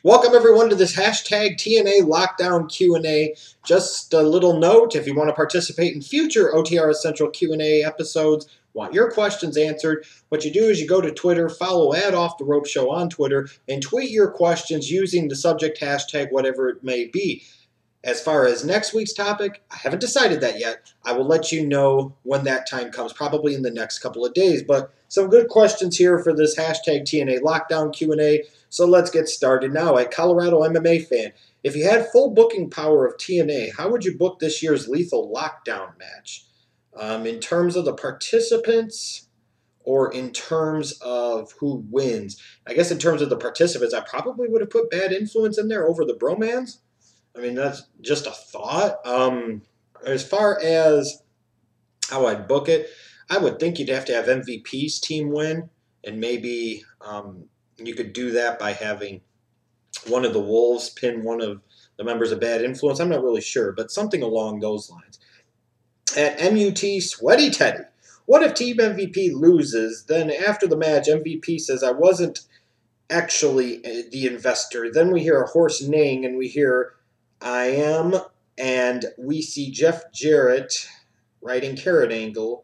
Welcome everyone to this hashtag TNA Lockdown Q&A. Just a little note, if you want to participate in future OTRSCentral Q&A episodes, want your questions answered, what you do is you go to Twitter, follow @OffTheRope on Twitter, and tweet your questions using the subject hashtag, whatever it may be. As far as next week's topic, I haven't decided that yet. I will let you know when that time comes, probably in the next couple of days. But some good questions here for this hashtag TNA Lockdown Q&A. So let's get started now. At Colorado MMA Fan, if you had full booking power of TNA, how would you book this year's Lethal Lockdown match? In terms of the participants or in terms of who wins? I guess in terms of the participants, I probably would have put Bad Influence in there over the Bromans. I mean, that's just a thought. As far as how I'd book it, I would think you'd have to have MVP's team win, and maybe you could do that by having one of the Wolves pin one of the members of Bad Influence. I'm not really sure, but something along those lines. At MUT Sweaty Teddy, what if Team MVP loses? Then after the match, MVP says, I wasn't actually the investor. Then we hear a horse neighing, and we hear, I am, and we see Jeff Jarrett riding Carrot Angle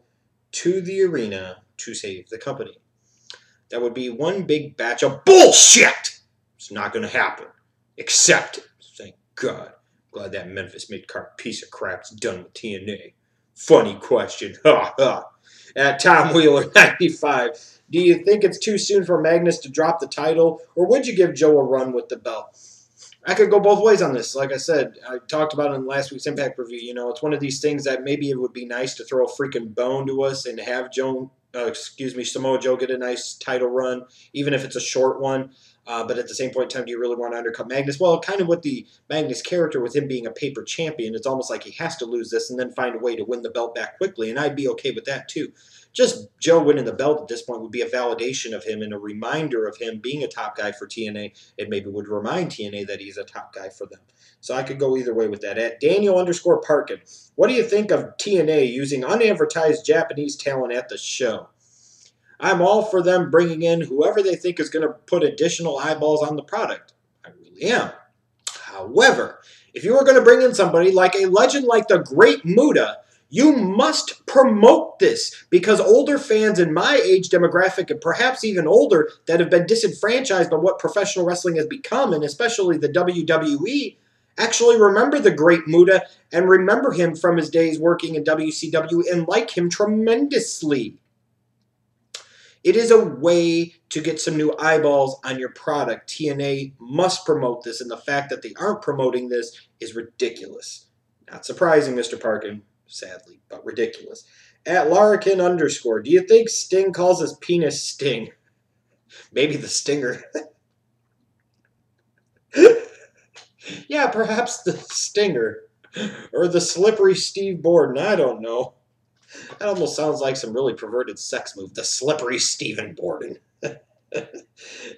to the arena to save the company. That would be one big batch of bullshit. It's not going to happen. Accept it. Thank God. Glad that Memphis mid-card piece of crap's done with TNA. Funny question. Ha ha. At Tom Wheeler 95, do you think it's too soon for Magnus to drop the title, or would you give Joe a run with the belt? I could go both ways on this. Like I said, I talked about it in last week's Impact review. You know, it's one of these things that maybe it would be nice to throw a freaking bone to us and have Samoa Joe get a nice title run, even if it's a short one. But at the same point in time, do you really want to undercut Magnus? Well, kind of with the Magnus character, with him being a paper champion, it's almost like he has to lose this and then find a way to win the belt back quickly, and I'd be okay with that too. Just Joe winning the belt at this point would be a validation of him and a reminder of him being a top guy for TNA. It maybe would remind TNA that he's a top guy for them. So I could go either way with that. At Daniel_Parkin, what do you think of TNA using unadvertised Japanese talent at the show? I'm all for them bringing in whoever they think is going to put additional eyeballs on the product. I really am. However, if you were going to bring in somebody like a legend like the Great Muta, you must promote this, because older fans in my age demographic, and perhaps even older, that have been disenfranchised by what professional wrestling has become, and especially the WWE, actually remember the Great Muta and remember him from his days working in WCW and like him tremendously. It is a way to get some new eyeballs on your product. TNA must promote this, and the fact that they aren't promoting this is ridiculous. Not surprising, Mr. Parkin, sadly, but ridiculous. At Larrikin_, do you think Sting calls his penis Sting? Maybe the Stinger. Yeah, perhaps the Stinger. Or the Slippery Steve Borden, I don't know. That almost sounds like some really perverted sex move. The Slippery Stephen Borden.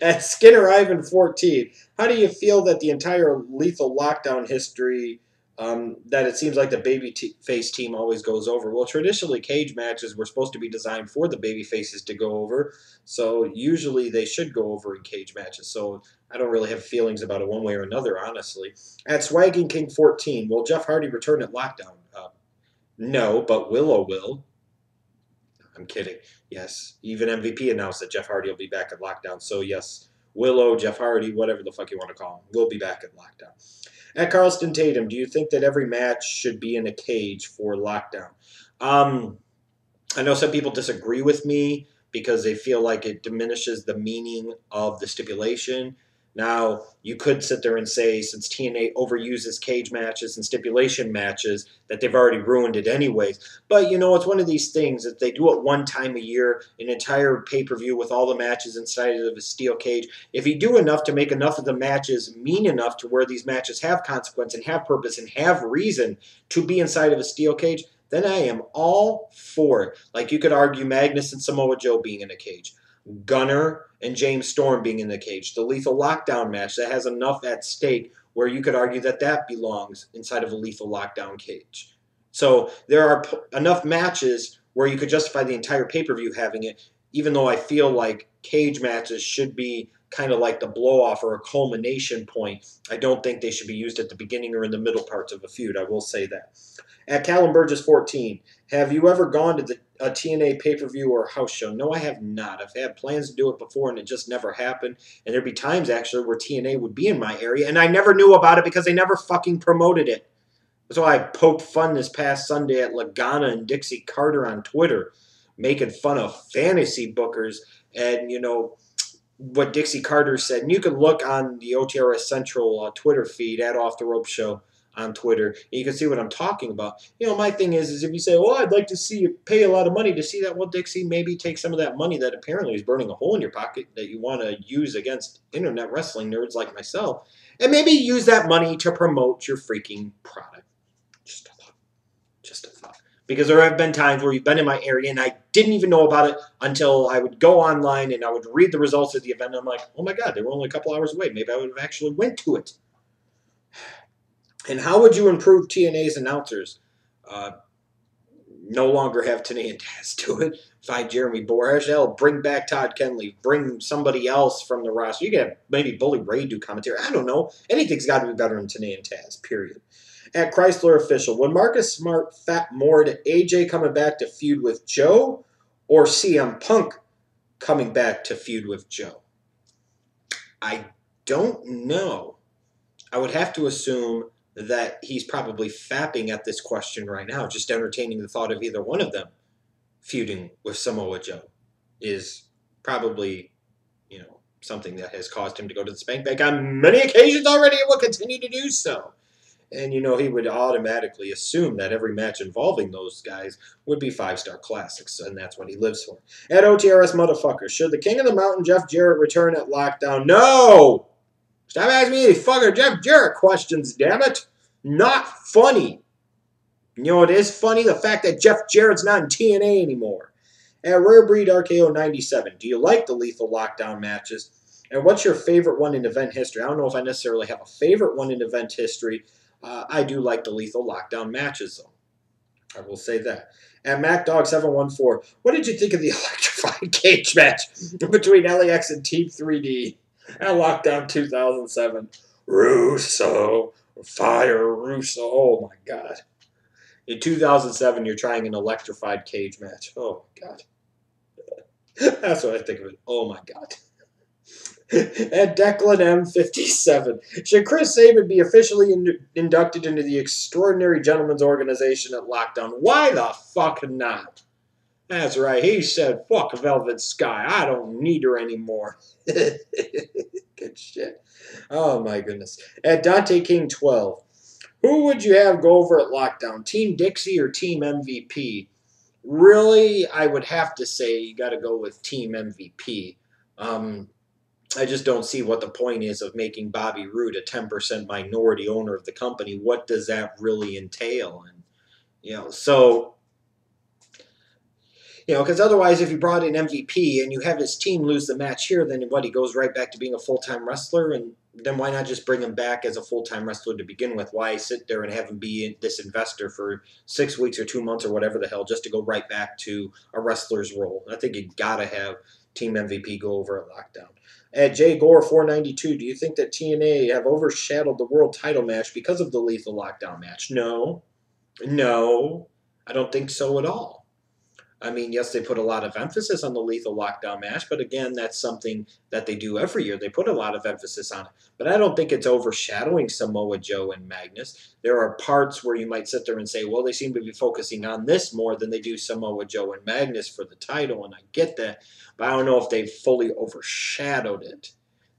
At Skinner Ivan 14, how do you feel that the entire Lethal Lockdown history, that it seems like the babyface team always goes over? Well, traditionally cage matches were supposed to be designed for the babyfaces to go over, so usually they should go over in cage matches. So I don't really have feelings about it one way or another, honestly. At Swagging King 14, will Jeff Hardy return at Lockdown? No, but Willow will. I'm kidding. Yes, even MVP announced that Jeff Hardy will be back at Lockdown. So yes, Willow, Jeff Hardy, whatever the fuck you want to call him, will be back at Lockdown. At Carlston Tatum, do you think that every match should be in a cage for Lockdown? I know some people disagree with me because they feel like it diminishes the meaning of the stipulation. Now, you could sit there and say, since TNA overuses cage matches and stipulation matches, that they've already ruined it anyways. But, you know, it's one of these things that they do it one time a year, an entire pay-per-view with all the matches inside of a steel cage. If you do enough to make enough of the matches mean enough to where these matches have consequence and have purpose and have reason to be inside of a steel cage, then I am all for it. Like, you could argue Magnus and Samoa Joe being in a cage, Gunner and James Storm being in the cage, the Lethal Lockdown match that has enough at stake where you could argue that that belongs inside of a Lethal Lockdown cage. So there are enough matches where you could justify the entire pay-per-view having it, even though I feel like cage matches should be kind of like the blow-off or a culmination point. I don't think they should be used at the beginning or in the middle parts of a feud. I will say that. At Callum Burgess 14, have you ever gone to a TNA pay-per-view or house show? No, I have not. I've had plans to do it before, and it just never happened. And there'd be times, actually, where TNA would be in my area, and I never knew about it because they never fucking promoted it. That's why I poked fun this past Sunday at Lagana and Dixie Carter on Twitter, making fun of fantasy bookers. And, you know, what Dixie Carter said. And you can look on the OTRSCentral Twitter feed at Off the Rope Show on Twitter, and you can see what I'm talking about. You know, my thing is if you say, well, I'd like to see you pay a lot of money to see that, well, Dixie, maybe take some of that money that apparently is burning a hole in your pocket that you want to use against internet wrestling nerds like myself, and maybe use that money to promote your freaking product. Just a thought. Just a thought. Because there have been times where you've been in my area and I didn't even know about it until I would go online and I would read the results of the event, and I'm like, oh my God, they were only a couple hours away. Maybe I would have actually went to it. And how would you improve TNA's announcers? No longer have Tenay and Taz do it. Find Jeremy Borash. Hell, bring back Todd Kenley. Bring somebody else from the roster. You can have maybe Bully Ray do commentary. I don't know. Anything's got to be better than Tenay and Taz, period. At Chrysler Official, would Marcus Smart fat more to AJ coming back to feud with Joe or CM Punk coming back to feud with Joe? I don't know. I would have to assume that he's probably fapping at this question right now, just entertaining the thought of either one of them feuding with Samoa Joe is probably, you know, something that has caused him to go to the Spank Bank on many occasions already and will continue to do so. And, you know, he would automatically assume that every match involving those guys would be 5-star classics, and that's what he lives for. At OTRS Motherfucker, should the King of the Mountain, Jeff Jarrett, return at Lockdown? No! Stop asking me these fucking Jeff Jarrett questions, damn it. Not funny. You know what is funny? The fact that Jeff Jarrett's not in TNA anymore. At Rare Breed RKO 97, do you like the Lethal Lockdown matches? And what's your favorite one in event history? I don't know if I necessarily have a favorite one in event history. I do like the Lethal Lockdown matches, though. I will say that. At MacDog714, what did you think of the electrified cage match between LAX and Team 3D at Lockdown 2007? Russo. Fire Russo. Oh, my God. In 2007, you're trying an electrified cage match. Oh, God. That's what I think of it. Oh, my God. At Declan M57, should Chris Sabin be officially inducted into the Extraordinary Gentlemen's Organization at Lockdown? Why the fuck not? That's right. He said, fuck Velvet Sky. I don't need her anymore. Good shit. Oh, my goodness. At Dante King 12, who would you have go over at Lockdown? Team Dixie or Team MVP? Really, I would have to say you got to go with Team MVP. I just don't see what the point is of making Bobby Roode a 10% minority owner of the company. What does that really entail? And, you know, so, you know, because otherwise if you brought in MVP and you have his team lose the match here, then what, he goes right back to being a full-time wrestler? And then why not just bring him back as a full-time wrestler to begin with? Why sit there and have him be this investor for 6 weeks or 2 months or whatever the hell just to go right back to a wrestler's role? I think you got to have Team MVP go over at Lockdown. At Jay Gore 492, do you think that TNA have overshadowed the world title match because of the Lethal Lockdown match? No. No. I don't think so at all. I mean, yes, they put a lot of emphasis on the Lethal Lockdown match, but again, that's something that they do every year. They put a lot of emphasis on it. But I don't think it's overshadowing Samoa Joe and Magnus. There are parts where you might sit there and say, well, they seem to be focusing on this more than they do Samoa Joe and Magnus for the title, and I get that. But I don't know if they've fully overshadowed it.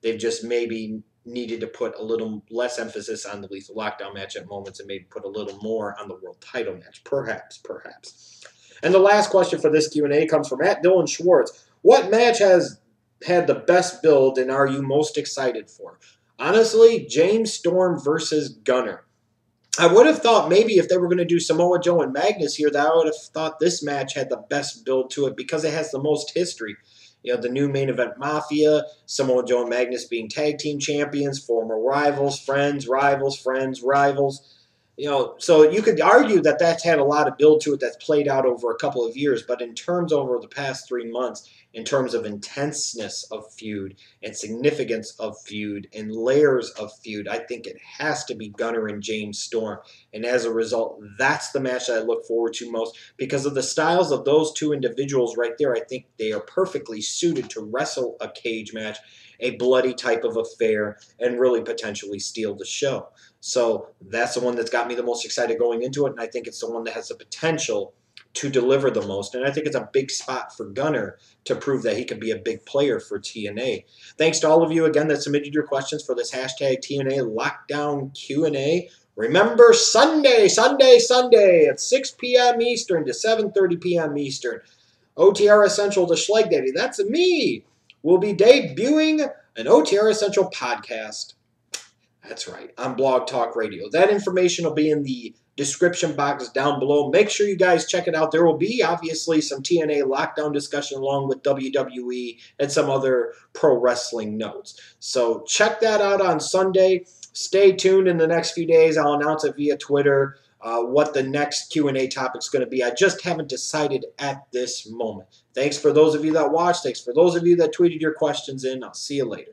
They've just maybe needed to put a little less emphasis on the Lethal Lockdown match at moments and maybe put a little more on the world title match. Perhaps, perhaps. And the last question for this Q&A comes from @Dylan Schwartz. What match has had the best build and are you most excited for? Honestly, James Storm versus Gunner. I would have thought maybe if they were going to do Samoa Joe and Magnus here, that I would have thought this match had the best build to it because it has the most history. You know, the new main event Mafia, Samoa Joe and Magnus being tag team champions, former rivals, friends, rivals, friends, rivals. So you could argue that that's had a lot of build to it that's played out over a couple of years, but in terms over the past 3 months, in terms of intenseness of feud and significance of feud and layers of feud, I think it has to be Gunner and James Storm. And as a result, that's the match that I look forward to most because of the styles of those two individuals right there. I think they are perfectly suited to wrestle a cage match, a bloody type of affair, and really potentially steal the show. So that's the one that's got me the most excited going into it, and I think it's the one that has the potential to deliver the most. And I think it's a big spot for Gunner to prove that he could be a big player for TNA. Thanks to all of you again that submitted your questions for this hashtag TNA Lockdown Q&A. Remember, Sunday at 6 p.m. Eastern to 7:30 p.m. Eastern. OTRSCentral, the Schleg Daddy, that's me, will be debuting an OTRSCentral podcast. That's right, on Blog Talk Radio. That information will be in the description box down below. Make sure you guys check it out. There will be, obviously, some TNA lockdown discussion along with WWE and some other pro wrestling notes. So check that out on Sunday. Stay tuned in the next few days. I'll announce it via Twitter what the next Q&A topic is going to be. I just haven't decided at this moment. Thanks for those of you that watched. Thanks for those of you that tweeted your questions in. I'll see you later.